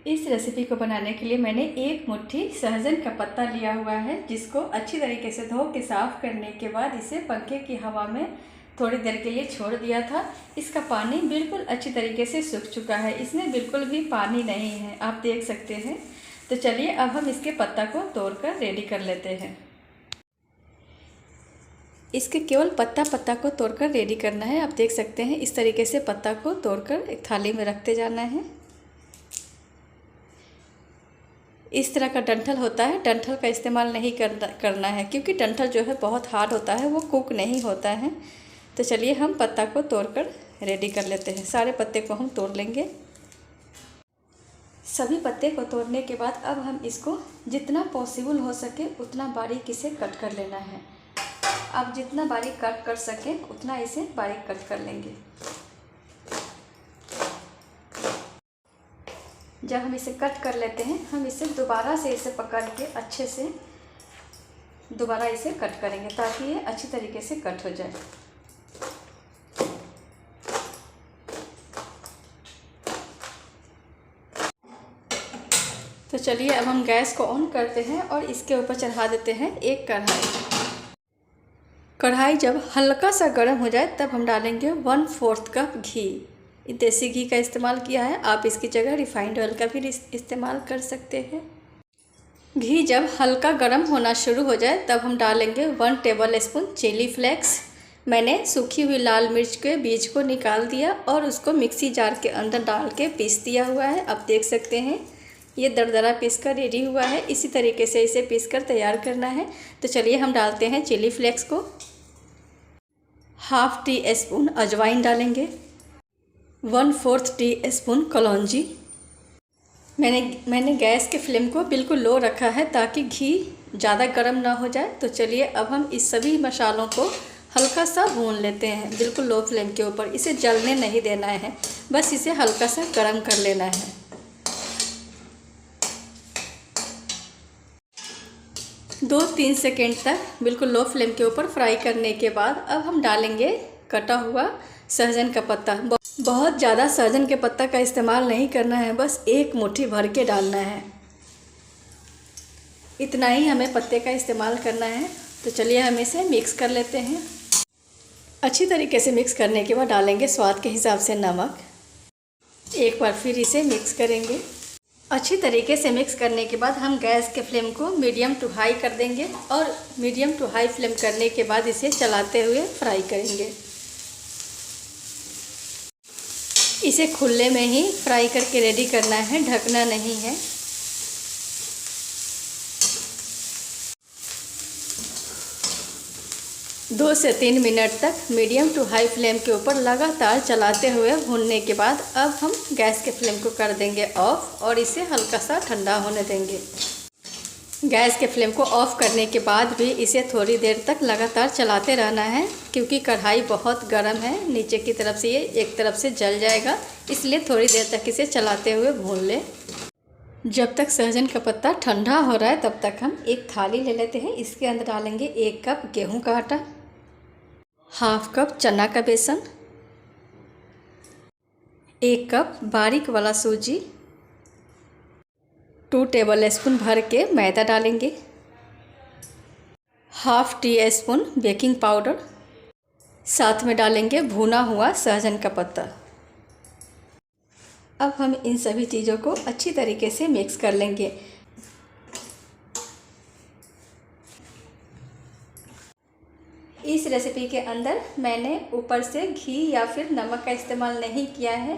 इस रेसिपी को बनाने के लिए मैंने एक मुट्ठी सहजन का पत्ता लिया हुआ है, जिसको अच्छी तरीके से धो के साफ़ करने के बाद इसे पंखे की हवा में थोड़ी देर के लिए छोड़ दिया था। इसका पानी बिल्कुल अच्छी तरीके से सूख चुका है, इसमें बिल्कुल भी पानी नहीं है, आप देख सकते हैं। तो चलिए अब हम इसके पत्ता को तोड़कर रेडी कर लेते हैं। इसके केवल पत्ता को तोड़कर रेडी करना है। आप देख सकते हैं इस तरीके से पत्ता को तोड़कर एक थाली में रखते जाना है। इस तरह का डंठल होता है, डंठल का इस्तेमाल नहीं करना है, क्योंकि डंठल जो है बहुत हार्ड होता है, वो कुक नहीं होता है। तो चलिए हम पत्ता को तोड़कर रेडी कर लेते हैं। सारे पत्ते को हम तोड़ लेंगे। सभी पत्ते को तोड़ने के बाद अब हम इसको जितना पॉसिबल हो सके उतना बारीक इसे कट कर लेना है। आप जितना बारीक कट कर सकें उतना इसे बारीक कट कर लेंगे। जब हम इसे कट कर लेते हैं, हम इसे दोबारा से इसे पकड़ के अच्छे से दोबारा इसे कट करेंगे, ताकि ये अच्छी तरीके से कट हो जाए। तो चलिए अब हम गैस को ऑन करते हैं और इसके ऊपर चढ़ा देते हैं एक कढ़ाई। कढ़ाई जब हल्का सा गर्म हो जाए तब हम डालेंगे 1/4 कप घी। देसी घी का इस्तेमाल किया है, आप इसकी जगह रिफाइंड ऑयल का भी इस्तेमाल कर सकते हैं। घी जब हल्का गर्म होना शुरू हो जाए तब हम डालेंगे 1 टेबलस्पून चिली फ्लेक्स। मैंने सूखी हुई लाल मिर्च के बीज को निकाल दिया और उसको मिक्सी जार के अंदर डाल के पीस दिया हुआ है। आप देख सकते हैं ये दरदरा पीस कर रेडी हुआ है। इसी तरीके से इसे पीस कर तैयार करना है। तो चलिए हम डालते हैं चिली फ्लेक्स को। 1/2 टीस्पून अजवाइन डालेंगे, 1/4 टीस्पून कलौंजी। मैंने गैस के फ्लेम को बिल्कुल लो रखा है ताकि घी ज़्यादा गर्म ना हो जाए। तो चलिए अब हम इस सभी मसालों को हल्का सा भून लेते हैं, बिल्कुल लो फ्लेम के ऊपर। इसे जलने नहीं देना है, बस इसे हल्का सा गर्म कर लेना है। 2-3 सेकेंड तक बिल्कुल लो फ्लेम के ऊपर फ्राई करने के बाद अब हम डालेंगे कटा हुआ सहजन का पत्ता। बहुत ज़्यादा सहजन के पत्ता का इस्तेमाल नहीं करना है, बस एक मुट्ठी भर के डालना है। इतना ही हमें पत्ते का इस्तेमाल करना है। तो चलिए हम इसे मिक्स कर लेते हैं। अच्छी तरीके से मिक्स करने के बाद डालेंगे स्वाद के हिसाब से नमक। एक बार फिर इसे मिक्स करेंगे। अच्छी तरीके से मिक्स करने के बाद हम गैस के फ्लेम को मीडियम टू हाई कर देंगे और मीडियम टू हाई फ्लेम करने के बाद इसे चलाते हुए फ्राई करेंगे। इसे खुले में ही फ्राई करके रेडी करना है, ढकना नहीं है। दो से 3 मिनट तक मीडियम टू हाई फ्लेम के ऊपर लगातार चलाते हुए भूनने के बाद अब हम गैस के फ्लेम को कर देंगे ऑफ और इसे हल्का सा ठंडा होने देंगे। गैस के फ्लेम को ऑफ करने के बाद भी इसे थोड़ी देर तक लगातार चलाते रहना है, क्योंकि कढ़ाई बहुत गर्म है। नीचे की तरफ से ये एक तरफ से जल जाएगा, इसलिए थोड़ी देर तक इसे चलाते हुए भून लें। जब तक सहजन का पत्ता ठंडा हो रहा है तब तक हम एक थाली ले लेते हैं। इसके अंदर डालेंगे 1 कप गेहूं का आटा, 1/2 कप चना का बेसन, 1 कप बारीक वाला सूजी, 2 टेबलस्पून भर के मैदा डालेंगे, 1/2 टीस्पून बेकिंग पाउडर, साथ में डालेंगे भुना हुआ सहजन का पत्ता। अब हम इन सभी चीज़ों को अच्छी तरीके से मिक्स कर लेंगे। इस रेसिपी के अंदर मैंने ऊपर से घी या फिर नमक का इस्तेमाल नहीं किया है,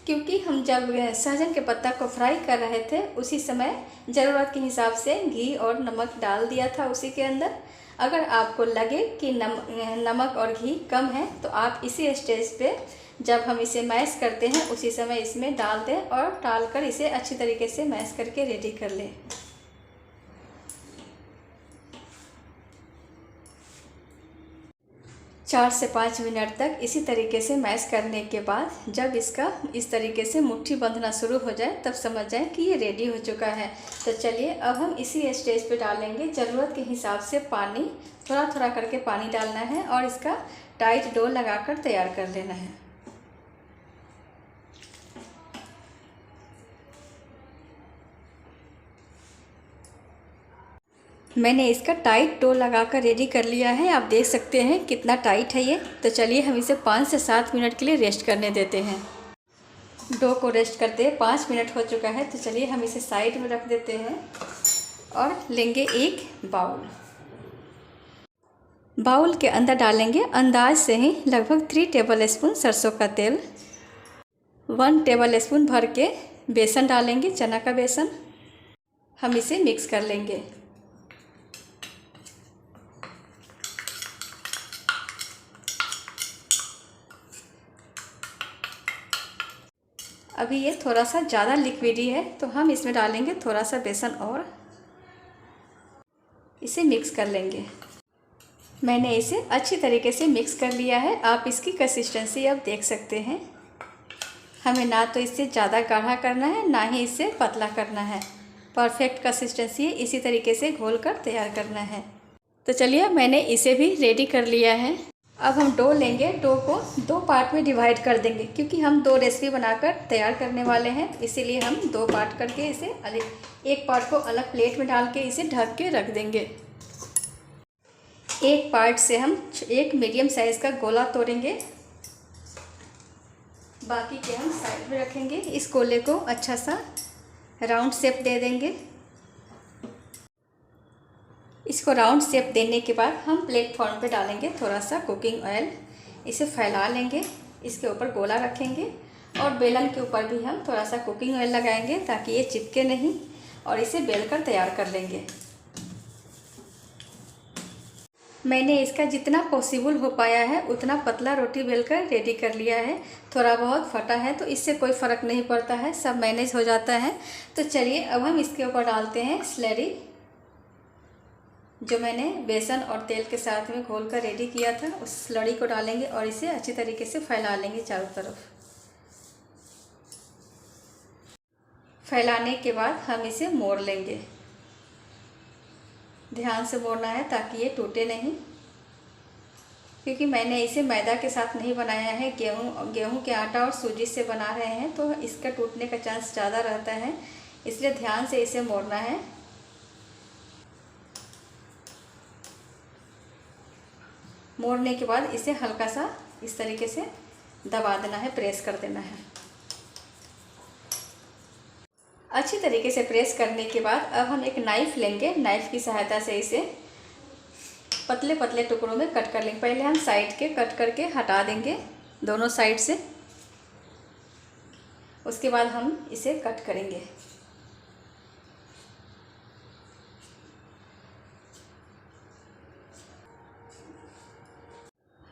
क्योंकि हम जब सहजन के पत्ता को फ्राई कर रहे थे उसी समय ज़रूरत के हिसाब से घी और नमक डाल दिया था उसी के अंदर। अगर आपको लगे कि नमक और घी कम है तो आप इसी स्टेज पे जब हम इसे मैश करते हैं उसी समय इसमें डाल दें और डालकर इसे अच्छी तरीके से मैश करके रेडी कर लें। चार से 5 मिनट तक इसी तरीके से मैश करने के बाद जब इसका इस तरीके से मुट्ठी बंधना शुरू हो जाए तब समझ जाएं कि ये रेडी हो चुका है। तो चलिए अब हम इसी स्टेज पे डालेंगे ज़रूरत के हिसाब से पानी। थोड़ा थोड़ा करके पानी डालना है और इसका टाइट डो लगाकर तैयार कर लेना है। मैंने इसका टाइट डो लगाकर रेडी कर लिया है। आप देख सकते हैं कितना टाइट है ये। तो चलिए हम इसे 5 से 7 मिनट के लिए रेस्ट करने देते हैं। डो को रेस्ट करते 5 मिनट हो चुका है। तो चलिए हम इसे साइड में रख देते हैं और लेंगे एक बाउल के अंदर डालेंगे अंदाज से ही लगभग 3 टेबल स्पून सरसों का तेल, 1 टेबल स्पून भर के बेसन डालेंगे, चना का बेसन। हम इसे मिक्स कर लेंगे। अभी ये थोड़ा सा ज़्यादा लिक्विडी है तो हम इसमें डालेंगे थोड़ा सा बेसन और इसे मिक्स कर लेंगे। मैंने इसे अच्छी तरीके से मिक्स कर लिया है। आप इसकी कंसिस्टेंसी अब देख सकते हैं। हमें ना तो इससे ज़्यादा गाढ़ा करना है, ना ही इससे पतला करना है। परफेक्ट कंसिस्टेंसी है, इसी तरीके से घोल कर तैयार करना है। तो चलिए मैंने इसे भी रेडी कर लिया है। अब हम डो लेंगे। डो को 2 पार्ट में डिवाइड कर देंगे क्योंकि हम 2 रेसिपी बनाकर तैयार करने वाले हैं। इसीलिए हम 2 पार्ट करके इसे एक पार्ट को अलग प्लेट में डाल के इसे ढक के रख देंगे। एक पार्ट से हम एक मीडियम साइज़ का गोला तोड़ेंगे, बाकी के हम साइड में रखेंगे। इस गोले को अच्छा सा राउंड शेप दे देंगे। इसको राउंड शेप देने के बाद हम प्लेटफॉर्म पे डालेंगे थोड़ा सा कुकिंग ऑयल। इसे फैला लेंगे, इसके ऊपर गोला रखेंगे और बेलन के ऊपर भी हम थोड़ा सा कुकिंग ऑयल लगाएंगे ताकि ये चिपके नहीं, और इसे बेलकर तैयार कर लेंगे। मैंने इसका जितना पॉसिबल हो पाया है उतना पतला रोटी बेलकर रेडी कर लिया है। थोड़ा बहुत फटा है तो इससे कोई फ़र्क नहीं पड़ता है, सब मैनेज हो जाता है। तो चलिए अब हम इसके ऊपर डालते हैं स्लरी, जो मैंने बेसन और तेल के साथ में घोल कर रेडी किया था। उस स्लरी को डालेंगे और इसे अच्छी तरीके से फैला लेंगे चारों तरफ। फैलाने के बाद हम इसे मोड़ लेंगे। ध्यान से मोड़ना है ताकि ये टूटे नहीं, क्योंकि मैंने इसे मैदा के साथ नहीं बनाया है, गेहूं के आटा और सूजी से बना रहे हैं, तो इसका टूटने का चांस ज़्यादा रहता है। इसलिए ध्यान से इसे मोड़ना है। मोड़ने के बाद इसे हल्का सा इस तरीके से दबा देना है, प्रेस कर देना है। अच्छी तरीके से प्रेस करने के बाद अब हम एक नाइफ़ लेंगे। नाइफ़ की सहायता से इसे पतले पतले टुकड़ों में कट कर लेंगे। पहले हम साइड के कट करके हटा देंगे दोनों साइड से, उसके बाद हम इसे कट करेंगे।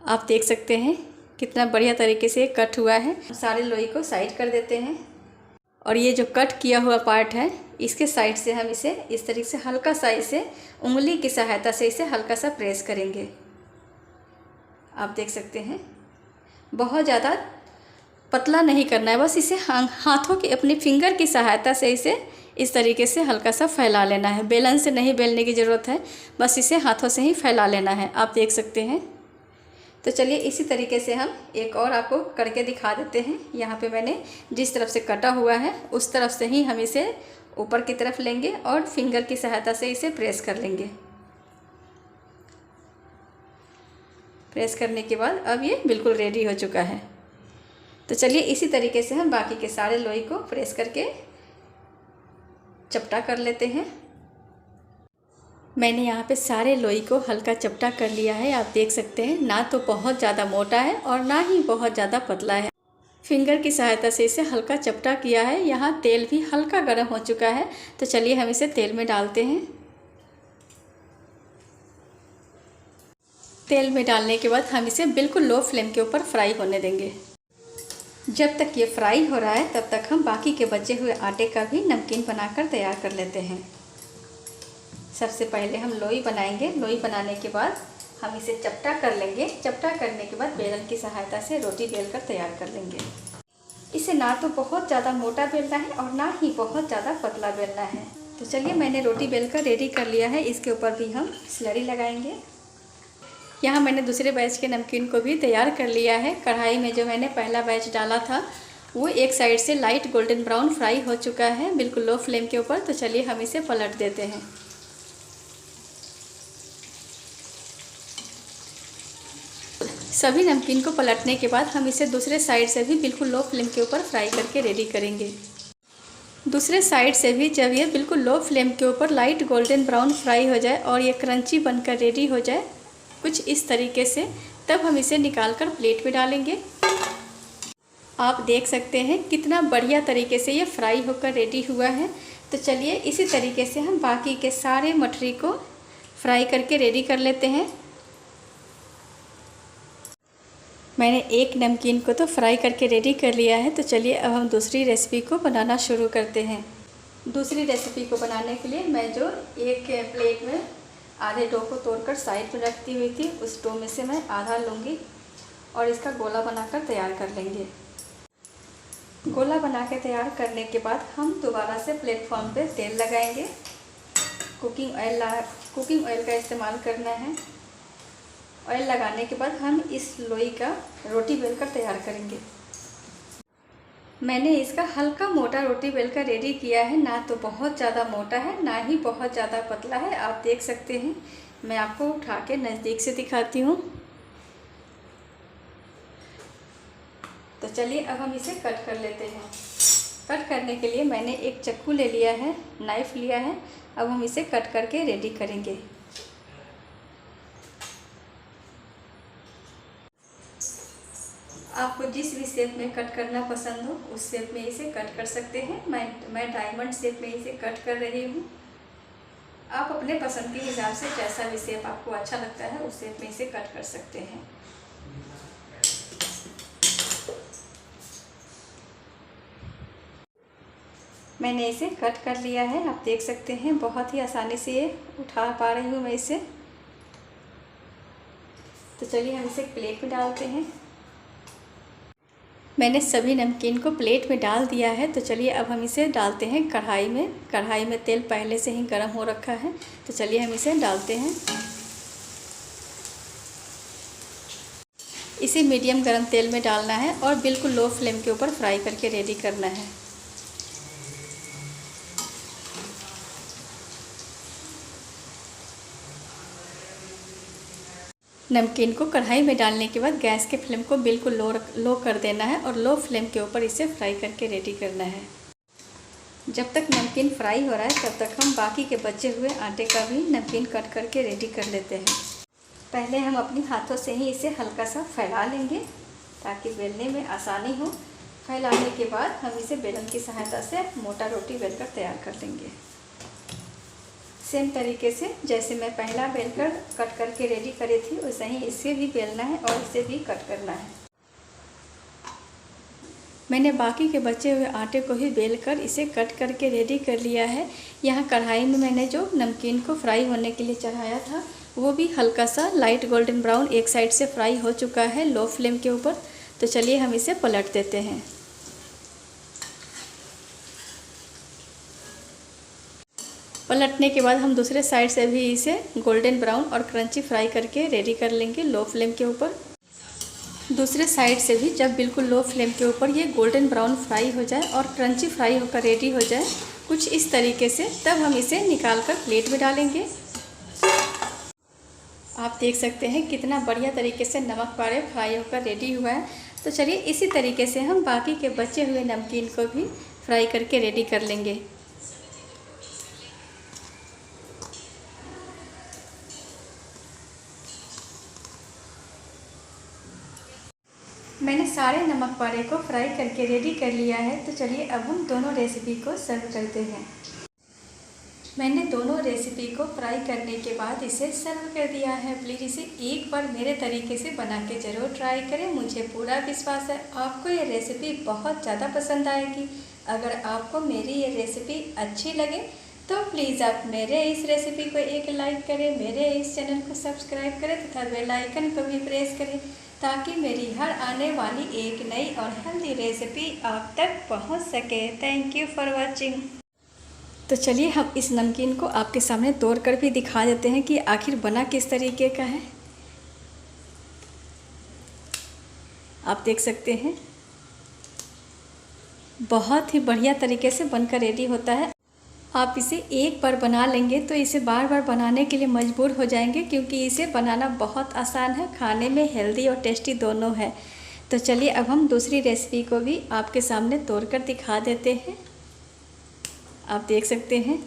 आप देख सकते हैं कितना बढ़िया तरीके से कट हुआ है। सारे लोई को साइड कर देते हैं और ये जो कट किया हुआ पार्ट है इसके साइड से हम इसे इस तरीके से हल्का सा इसे उंगली की सहायता से इसे हल्का सा प्रेस करेंगे। आप देख सकते हैं बहुत ज़्यादा पतला नहीं करना है, बस इसे हाथों की अपनी फिंगर की सहायता से इसे इस तरीके से हल्का सा फैला लेना है। बेलन से नहीं बेलने की ज़रूरत है, बस इसे हाथों से ही फैला लेना है। आप देख सकते हैं। तो चलिए इसी तरीके से हम एक और आपको करके दिखा देते हैं। यहाँ पे मैंने जिस तरफ से कटा हुआ है उस तरफ से ही हम इसे ऊपर की तरफ लेंगे और फिंगर की सहायता से इसे प्रेस कर लेंगे। प्रेस करने के बाद अब ये बिल्कुल रेडी हो चुका है। तो चलिए इसी तरीके से हम बाकी के सारे लोई को प्रेस करके चपटा कर लेते हैं। मैंने यहाँ पे सारे लोई को हल्का चपटा कर लिया है। आप देख सकते हैं ना तो बहुत ज़्यादा मोटा है और ना ही बहुत ज़्यादा पतला है। फिंगर की सहायता से इसे हल्का चपटा किया है। यहाँ तेल भी हल्का गर्म हो चुका है। तो चलिए हम इसे तेल में डालते हैं। तेल में डालने के बाद हम इसे बिल्कुल लो फ्लेम के ऊपर फ्राई होने देंगे। जब तक ये फ्राई हो रहा है तब तक हम बाकी के बचे हुए आटे का भी नमकीन बनाकर तैयार कर लेते हैं। सबसे पहले हम लोई बनाएंगे। लोई बनाने के बाद हम इसे चपटा कर लेंगे। चपटा करने के बाद बेलन की सहायता से रोटी बेलकर तैयार कर लेंगे। इसे ना तो बहुत ज़्यादा मोटा बेलना है और ना ही बहुत ज़्यादा पतला बेलना है। तो चलिए मैंने रोटी बेलकर रेडी कर लिया है। इसके ऊपर भी हम स्लरी लगाएंगे। यहाँ मैंने दूसरे बैच के नमकीन को भी तैयार कर लिया है। कढ़ाई में जो मैंने पहला बैच डाला था वो एक साइड से लाइट गोल्डन ब्राउन फ्राई हो चुका है, बिल्कुल लो फ्लेम के ऊपर। तो चलिए हम इसे पलट देते हैं। सभी नमकीन को पलटने के बाद हम इसे दूसरे साइड से भी बिल्कुल लो फ्लेम के ऊपर फ्राई करके रेडी करेंगे। दूसरे साइड से भी जब ये बिल्कुल लो फ्लेम के ऊपर लाइट गोल्डन ब्राउन फ्राई हो जाए और ये क्रंची बनकर रेडी हो जाए कुछ इस तरीके से, तब हम इसे निकाल कर प्लेट में डालेंगे। आप देख सकते हैं कितना बढ़िया तरीके से ये फ्राई होकर रेडी हुआ है। तो चलिए इसी तरीके से हम बाकी के सारे मठरी को फ्राई करके रेडी कर लेते हैं। मैंने एक नमकीन को तो फ्राई करके रेडी कर लिया है। तो चलिए अब हम दूसरी रेसिपी को बनाना शुरू करते हैं। दूसरी रेसिपी को बनाने के लिए मैं जो एक प्लेट में आधे डो को तोड़कर साइड में रखती हुई थी, उस डो में से मैं आधा लूँगी और इसका गोला बनाकर तैयार कर लेंगे। गोला बना के तैयार करने के बाद हम दोबारा से प्लेटफॉर्म पे तेल लगाएंगे। कुकिंग ऑयल का इस्तेमाल करना है। ऑयल लगाने के बाद हम इस लोई का रोटी बेलकर तैयार करेंगे। मैंने इसका हल्का मोटा रोटी बेलकर रेडी किया है, ना तो बहुत ज़्यादा मोटा है ना ही बहुत ज़्यादा पतला है। आप देख सकते हैं, मैं आपको उठा के नज़दीक से दिखाती हूँ। तो चलिए अब हम इसे कट कर लेते हैं। कट करने के लिए मैंने एक चाकू ले लिया है, नाइफ़ लिया है। अब हम इसे कट करके रेडी करेंगे। आपको जिस भी शेप में कट करना पसंद हो उस शेप में इसे कट कर सकते हैं। मैं डायमंड शेप में इसे कट कर रही हूँ। आप अपने पसंद के हिसाब से जैसा भी शेप आपको अच्छा लगता है उस शेप में इसे कट कर सकते हैं। मैंने इसे कट कर लिया है। आप देख सकते हैं बहुत ही आसानी से ये उठा पा रही हूँ मैं इसे। तो चलिए हम इसे प्लेट में डालते हैं। मैंने सभी नमकीन को प्लेट में डाल दिया है। तो चलिए अब हम इसे डालते हैं कढ़ाई में। कढ़ाई में तेल पहले से ही गर्म हो रखा है। तो चलिए हम इसे डालते हैं। इसे मीडियम गरम तेल में डालना है और बिल्कुल लो फ्लेम के ऊपर फ्राई करके रेडी करना है। नमकीन को कढ़ाई में डालने के बाद गैस के फ्लेम को बिल्कुल लो कर देना है और लो फ्लेम के ऊपर इसे फ्राई करके रेडी करना है। जब तक नमकीन फ्राई हो रहा है तब तक हम बाकी के बचे हुए आटे का भी नमकीन कट करके रेडी कर लेते हैं। पहले हम अपने हाथों से ही इसे हल्का सा फैला लेंगे ताकि बेलने में आसानी हो। फैलाने के बाद हम इसे बेलन की सहायता से मोटा रोटी बेलकर तैयार कर लेंगे। सेम तरीके से जैसे मैं पहला बेलकर कट करके रेडी करी थी वैसे ही इसे भी बेलना है और इसे भी कट करना है। मैंने बाकी के बचे हुए आटे को ही बेलकर इसे कट करके रेडी कर लिया है। यहाँ कढ़ाई में मैंने जो नमकीन को फ्राई होने के लिए चढ़ाया था वो भी हल्का सा लाइट गोल्डन ब्राउन एक साइड से फ्राई हो चुका है लो फ्लेम के ऊपर। तो चलिए हम इसे पलट देते हैं। पलटने के बाद हम दूसरे साइड से भी इसे गोल्डन ब्राउन और क्रंची फ्राई करके रेडी कर लेंगे लो फ्लेम के ऊपर। दूसरे साइड से भी जब बिल्कुल लो फ्लेम के ऊपर ये गोल्डन ब्राउन फ्राई हो जाए और क्रंची फ्राई होकर रेडी हो जाए कुछ इस तरीके से, तब हम इसे निकाल कर प्लेट में डालेंगे। आप देख सकते हैं कितना बढ़िया तरीके से नमक पारे फ्राई होकर रेडी हुआ है। तो चलिए इसी तरीके से हम बाकी के बचे हुए नमकीन को भी फ्राई करके रेडी कर लेंगे। मैंने सारे नमक पारे को फ्राई करके रेडी कर लिया है। तो चलिए अब हम दोनों रेसिपी को सर्व करते हैं। मैंने दोनों रेसिपी को फ्राई करने के बाद इसे सर्व कर दिया है। प्लीज़ इसे एक बार मेरे तरीके से बना के ज़रूर ट्राई करें। मुझे पूरा विश्वास है आपको ये रेसिपी बहुत ज़्यादा पसंद आएगी। अगर आपको मेरी ये रेसिपी अच्छी लगे तो प्लीज़ आप मेरे इस रेसिपी को एक लाइक करें, मेरे इस चैनल को सब्सक्राइब करें तथा बेल आइकन को भी प्रेस करें ताकि मेरी हर आने वाली एक नई और हेल्दी रेसिपी आप तक पहुंच सके। Thank you for watching. तो चलिए हम इस नमकीन को आपके सामने तोड़ कर भी दिखा देते हैं कि आखिर बना किस तरीके का है। आप देख सकते हैं बहुत ही बढ़िया तरीके से बनकर रेडी होता है। आप इसे एक बार बना लेंगे तो इसे बार बार बनाने के लिए मजबूर हो जाएंगे, क्योंकि इसे बनाना बहुत आसान है, खाने में हेल्दी और टेस्टी दोनों है। तो चलिए अब हम दूसरी रेसिपी को भी आपके सामने तोड़कर दिखा देते हैं। आप देख सकते हैं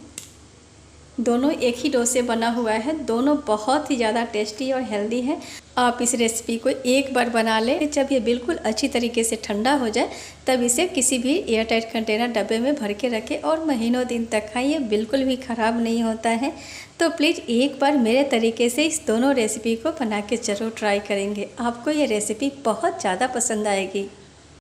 दोनों एक ही डो से बना हुआ है, दोनों बहुत ही ज़्यादा टेस्टी और हेल्दी है। आप इस रेसिपी को एक बार बना लें, जब ये बिल्कुल अच्छी तरीके से ठंडा हो जाए तब इसे किसी भी एयरटाइट कंटेनर डब्बे में भर के रखें और महीनों दिन तक खाइए, बिल्कुल भी ख़राब नहीं होता है। तो प्लीज़ एक बार मेरे तरीके से इस दोनों रेसिपी को बना के ज़रूर ट्राई करेंगे, आपको ये रेसिपी बहुत ज़्यादा पसंद आएगी।